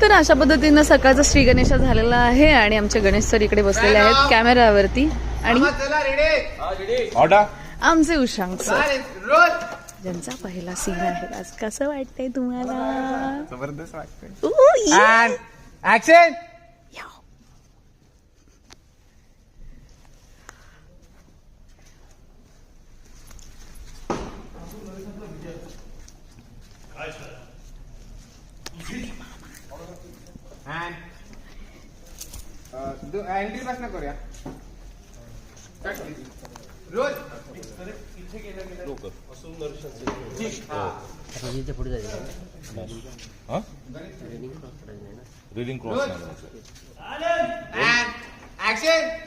तर अशा पद्धतीनं सकाळचा श्री गणेश झालेला आहे आणि आमचे गणेश सर इकडे बसलेले आहेत कॅमेरावरती आणि आमचे उशांक सर ज्यांचा पहिला सीन आहे. आज कसं वाटतंय तुम्हाला? जबरदस्त वाटतंय. ऍक्शन. एंट्री पासून करूया. रोज रिलिंग क्रॉस ऍक्शन.